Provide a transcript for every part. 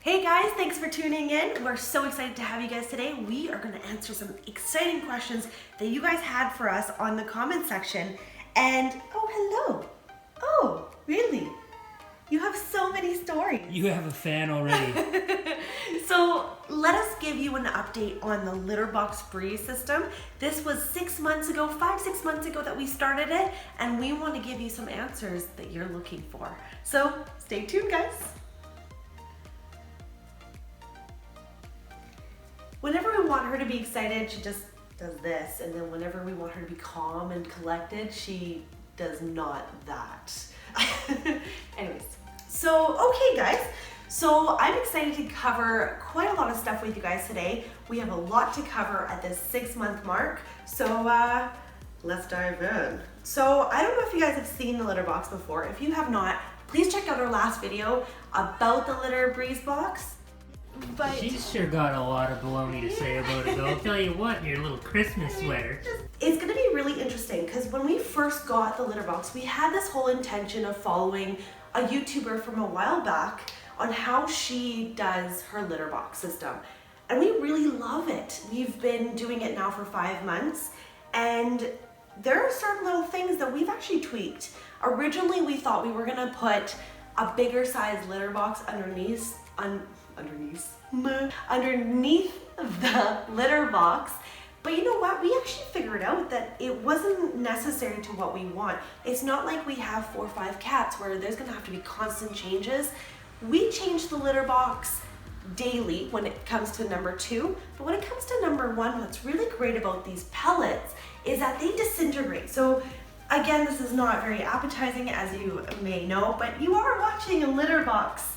Hey guys, thanks for tuning in. We're so excited to have you guys today. We are going to answer some exciting questions that you guys had for us on the comment section. And, oh, hello. Oh, really? You have so many stories. You have a fan already. So let us give you an update on the litter box freeze system. This was 6 months ago, 5-6 months ago that we started it, and we want to give you some answers that you're looking for. So stay tuned, guys. Whenever we want her to be excited, she just does this, and then whenever we want her to be calm and collected, she does not that. Anyways, so okay guys, so I'm excited to cover quite a lot of stuff with you guys today. We have a lot to cover at this 6-month mark, so let's dive in. So I don't know if you guys have seen the litter box before. If you have not, please check out our last video about the litter breeze box. But She's sure got a lot of baloney to say about it, though. I'll tell you what, in your little Christmas sweater. It's going to be really interesting because when we first got the litter box, we had this whole intention of following a YouTuber from a while back on how she does her litter box system. And we really love it. We've been doing it now for 5 months, and there are certain little things that we've actually tweaked. Originally, we thought we were going to put a bigger size litter box underneath the litter box, but you know what, we actually figured out that it wasn't necessary to what we want. It's not like we have 4 or 5 cats where there's gonna have to be constant changes. We change the litter box daily when it comes to number 2, but when it comes to number 1, what's really great about these pellets is that they disintegrate. So again, this is not very appetizing, as you may know, but you are watching a litter box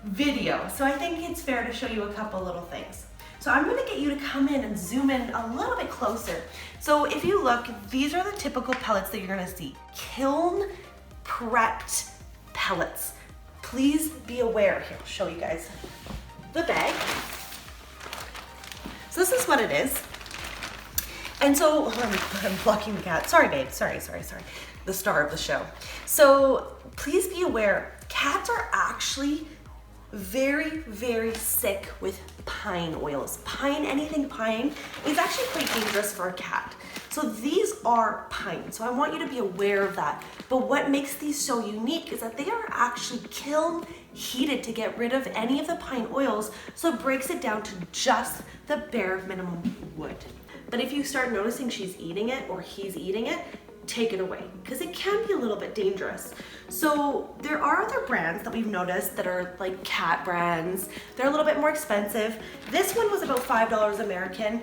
video, so I think it's fair to show you a couple little things. So I'm going to get you to come in and zoom in a little bit closer. So if you look, these are the typical pellets that you're going to see. Kiln prepped pellets. Please be aware. Here, I'll show you guys the bag. So this is what it is. And so, I'm blocking the cat. Sorry, babe. Sorry. The star of the show. So please be aware, cats are actually very, very sick with pine oils. Anything pine is actually quite dangerous for a cat. So these are pine, so I want you to be aware of that. But what makes these so unique is that they are actually kiln heated to get rid of any of the pine oils, so it breaks it down to just the bare minimum wood. But if you start noticing she's eating it or he's eating it, take it away, because it can be a little bit dangerous. So there are other brands that we've noticed that are like cat brands. They're a little bit more expensive. This one was about $5 American.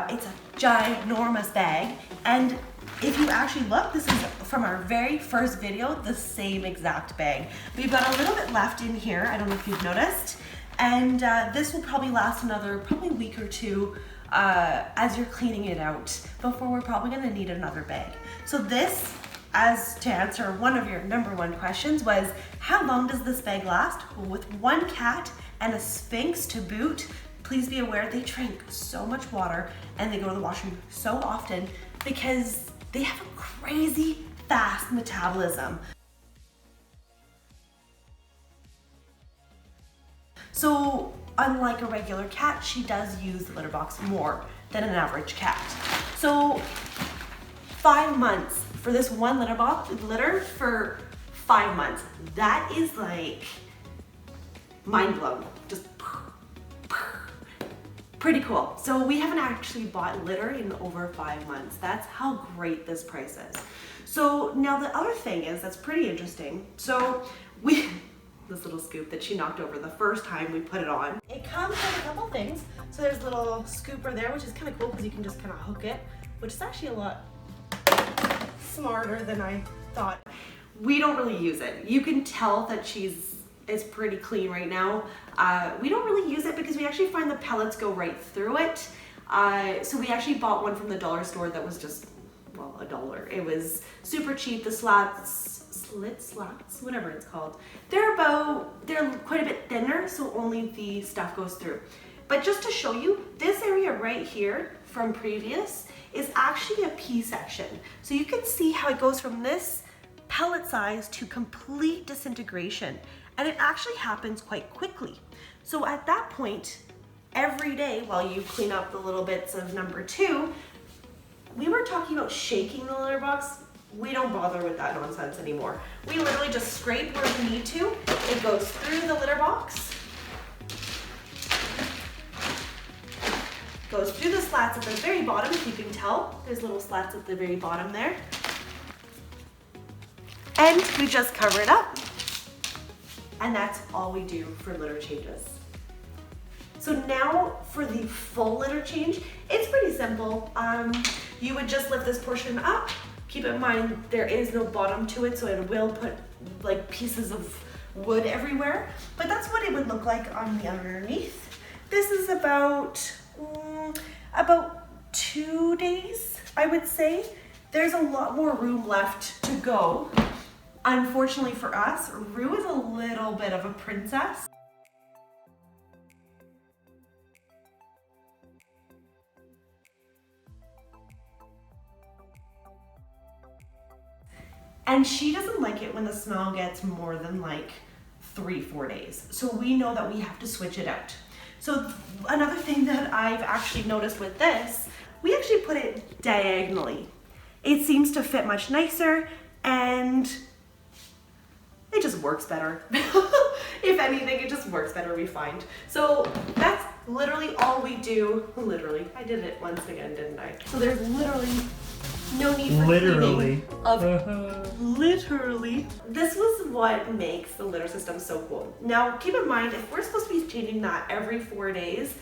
It's a ginormous bag, and if you actually look, this is from our very first video, the same exact bag. We've got a little bit left in here, I don't know if you've noticed, and this will probably last another week or two as you're cleaning it out before we're probably going to need another bag. So this, as to answer one of your number 1 questions, was how long does this bag last? Well, with 1 cat and a Sphynx to boot, please be aware they drink so much water and they go to the washroom so often because they have a crazy fast metabolism. So unlike a regular cat, she does use the litter box more than an average cat. So 5 months for this one litter for 5 months. That is like mind blowing. Just pretty cool. So we haven't actually bought litter in over 5 months. That's how great this price is. So now the other thing is that's pretty interesting. So this little scoop that she knocked over the first time we put it on. It comes with a couple things. So there's a little scooper there, which is kind of cool because you can just kind of hook it, which is actually a lot smarter than I thought. We don't really use it. You can tell that it's pretty clean right now. We don't really use it because we actually find the pellets go right through it. So we actually bought one from the dollar store that was just, well, $1. It was super cheap. The slit slats, whatever it's called. They're quite a bit thinner, so only the stuff goes through. But just to show you, this area right here from previous is actually a P section. So you can see how it goes from this pellet size to complete disintegration. And it actually happens quite quickly. So at that point, every day while you clean up the little bits of number 2, we were talking about shaking the litter box. We don't bother with that nonsense anymore. We literally just scrape where we need to. It goes through the litter box, goes through the slats at the very bottom, if you can tell. There's little slats at the very bottom there. And we just cover it up. And that's all we do for litter changes. So now for the full litter change, it's pretty simple. You would just lift this portion up. Keep in mind, there is no bottom to it, so it will put like pieces of wood everywhere. But that's what it would look like on the underneath. This is about 2 days, I would say. There's a lot more room left to go. Unfortunately for us, Rue is a little bit of a princess. And she doesn't like it when the smell gets more than like 3-4 days. So we know that we have to switch it out. So another thing that I've actually noticed with this, we actually put it diagonally. It seems to fit much nicer and it just works better. If anything, it just works better, we find. So that's literally all we do. Literally, I did it once again, didn't I? So there's literally no need for literally. Literally. This was what makes the litter system so cool. Now, keep in mind, if we're supposed to be changing that every 4 days,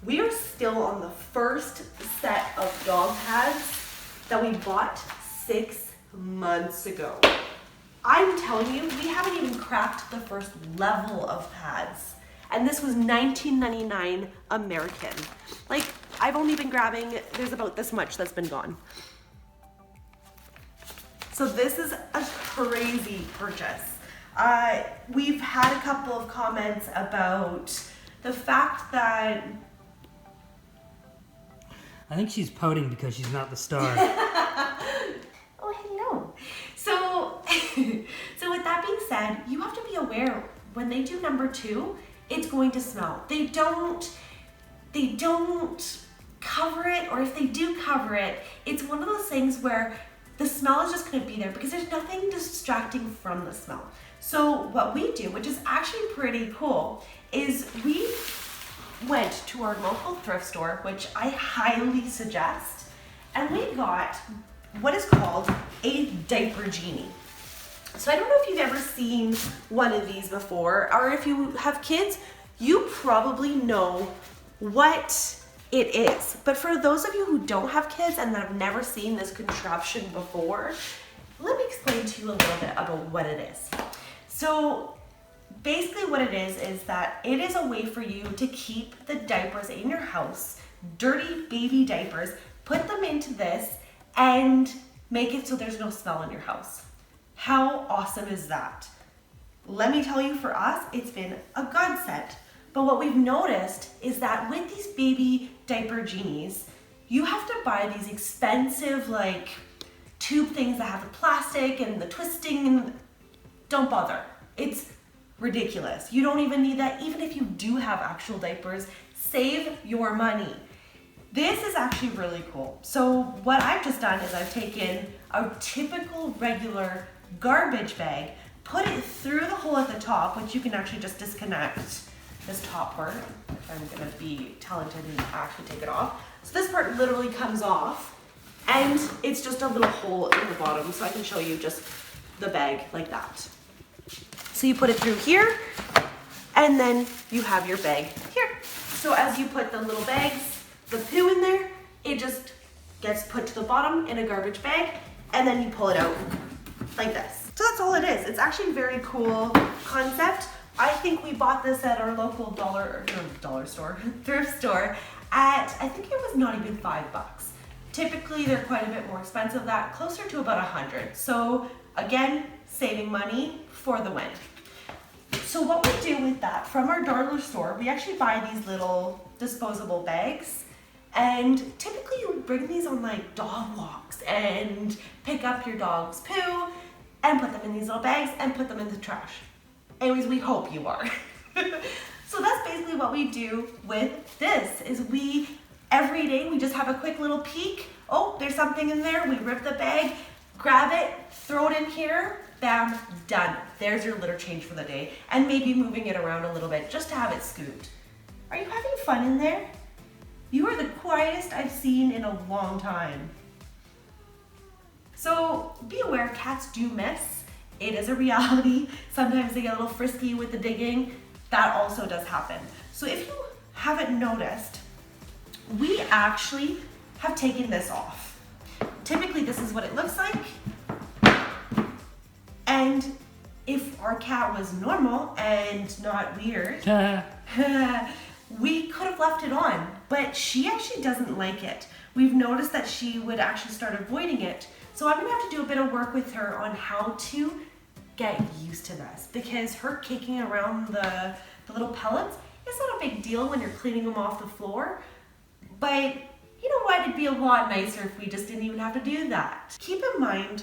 we are still on the first set of dog pads that we bought 6 months ago. I'm telling you, we haven't even cracked the first level of pads. And this was $19.99 American. Like, I've only been grabbing, there's about this much that's been gone. So this is a crazy purchase. We've had a couple of comments about the fact that... I think she's pouting because she's not the star. Oh, hello. So, so with that being said, you have to be aware when they do number 2, it's going to smell. They don't cover it, or if they do cover it, it's one of those things where the smell is just going to be there because there's nothing distracting from the smell. So what we do, which is actually pretty cool, is we went to our local thrift store, which I highly suggest, and we got what is called a Diaper Genie. So I don't know if you've ever seen one of these before, or if you have kids, you probably know what it is. But for those of you who don't have kids and that have never seen this contraption before, let me explain to you a little bit about what it is. So basically what it is that it is a way for you to keep the diapers in your house, dirty baby diapers, put them into this and make it so there's no smell in your house. How awesome is that? Let me tell you, for us, it's been a godsend. But what we've noticed is that with these baby diaper genies, you have to buy these expensive like tube things that have the plastic and the twisting, and don't bother. It's ridiculous. You don't even need that. Even if you do have actual diapers, save your money. This is actually really cool. So what I've just done is I've taken a typical regular garbage bag, put it through the hole at the top, which you can actually just disconnect this top part. If I'm gonna be talented and actually take it off. So this part literally comes off and it's just a little hole in the bottom, so I can show you just the bag like that. So you put it through here and then you have your bag here. So as you put the little bags, the poo in there, it just gets put to the bottom in a garbage bag and then you pull it out like this. So that's all it is. It's actually a very cool concept. I think we bought this at our local thrift store at, I think it was not even $5. Typically they're quite a bit more expensive, that closer to about 100. So again, saving money for the win. So what we do with that, from our dollar store, we actually buy these little disposable bags, and typically you bring these on like dog walks and pick up your dog's poo and put them in these little bags and put them in the trash. Anyways, we hope you are. So that's basically what we do with this, is every day we just have a quick little peek. Oh, there's something in there. We rip the bag, grab it, throw it in here, bam, done. There's your litter change for the day. And maybe moving it around a little bit just to have it scooped. Are you having fun in there? You are the quietest I've seen in a long time. So be aware, cats do miss. It is a reality. Sometimes they get a little frisky with the digging. That also does happen. So if you haven't noticed, we actually have taken this off. Typically this is what it looks like. And if our cat was normal and not weird, we could have left it on, but she actually doesn't like it. We've noticed that she would actually start avoiding it. So I'm gonna have to do a bit of work with her on how to get used to this, because her kicking around the little pellets is not a big deal when you're cleaning them off the floor. But you know what? It'd be a lot nicer if we just didn't even have to do that. Keep in mind,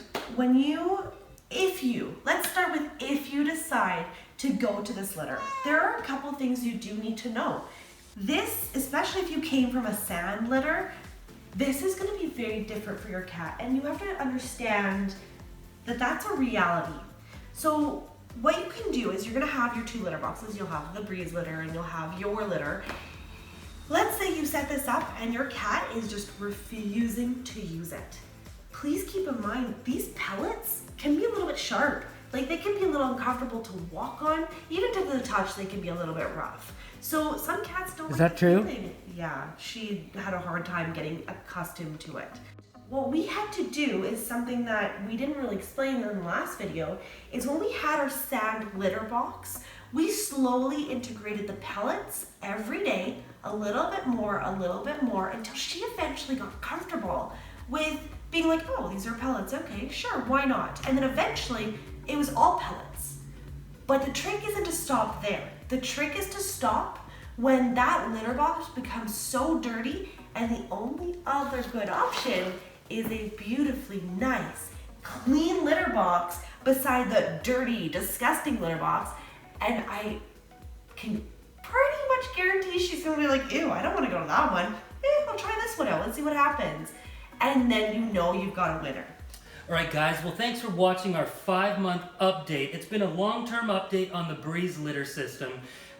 let's start with if you decide to go to this litter, there are a couple things you do need to know. This, especially if you came from a sand litter, this is gonna be very different for your cat, and you have to understand that that's a reality. So what you can do is you're gonna have your 2 litter boxes. You'll have the Breeze litter and you'll have your litter. Let's say you set this up and your cat is just refusing to use it. Please keep in mind, these pellets can be a little bit sharp. Like, they can be a little uncomfortable to walk on. Even to the touch, they can be a little bit rough. So some cats don't. Is that true? Yeah, she had a hard time getting accustomed to it. What we had to do is something that we didn't really explain in the last video, is when we had our sand litter box, we slowly integrated the pellets every day, a little bit more, until she eventually got comfortable with being like, oh, these are pellets, okay, sure, why not? And then eventually, it was all pellets. But the trick isn't to stop there. The trick is to stop when that litter box becomes so dirty, and the only other good option is a beautifully nice, clean litter box beside the dirty, disgusting litter box. And I can pretty much guarantee she's gonna be like, ew, I don't wanna go to that one. I'll try this one out, let's see what happens. And then you know you've got a winner. All right, guys, well, thanks for watching our 5-month update. It's been a long-term update on the Breeze litter system.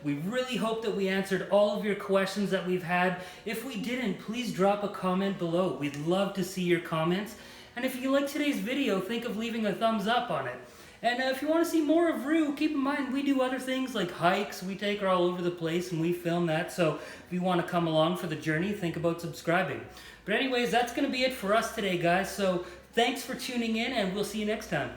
We really hope that we answered all of your questions that we've had. If we didn't, please drop a comment below. We'd love to see your comments. And if you like today's video, think of leaving a thumbs up on it. And if you want to see more of Rue, keep in mind we do other things like hikes. We take her all over the place and we film that. So if you want to come along for the journey, think about subscribing. But anyways, that's going to be it for us today, guys. So thanks for tuning in, and we'll see you next time.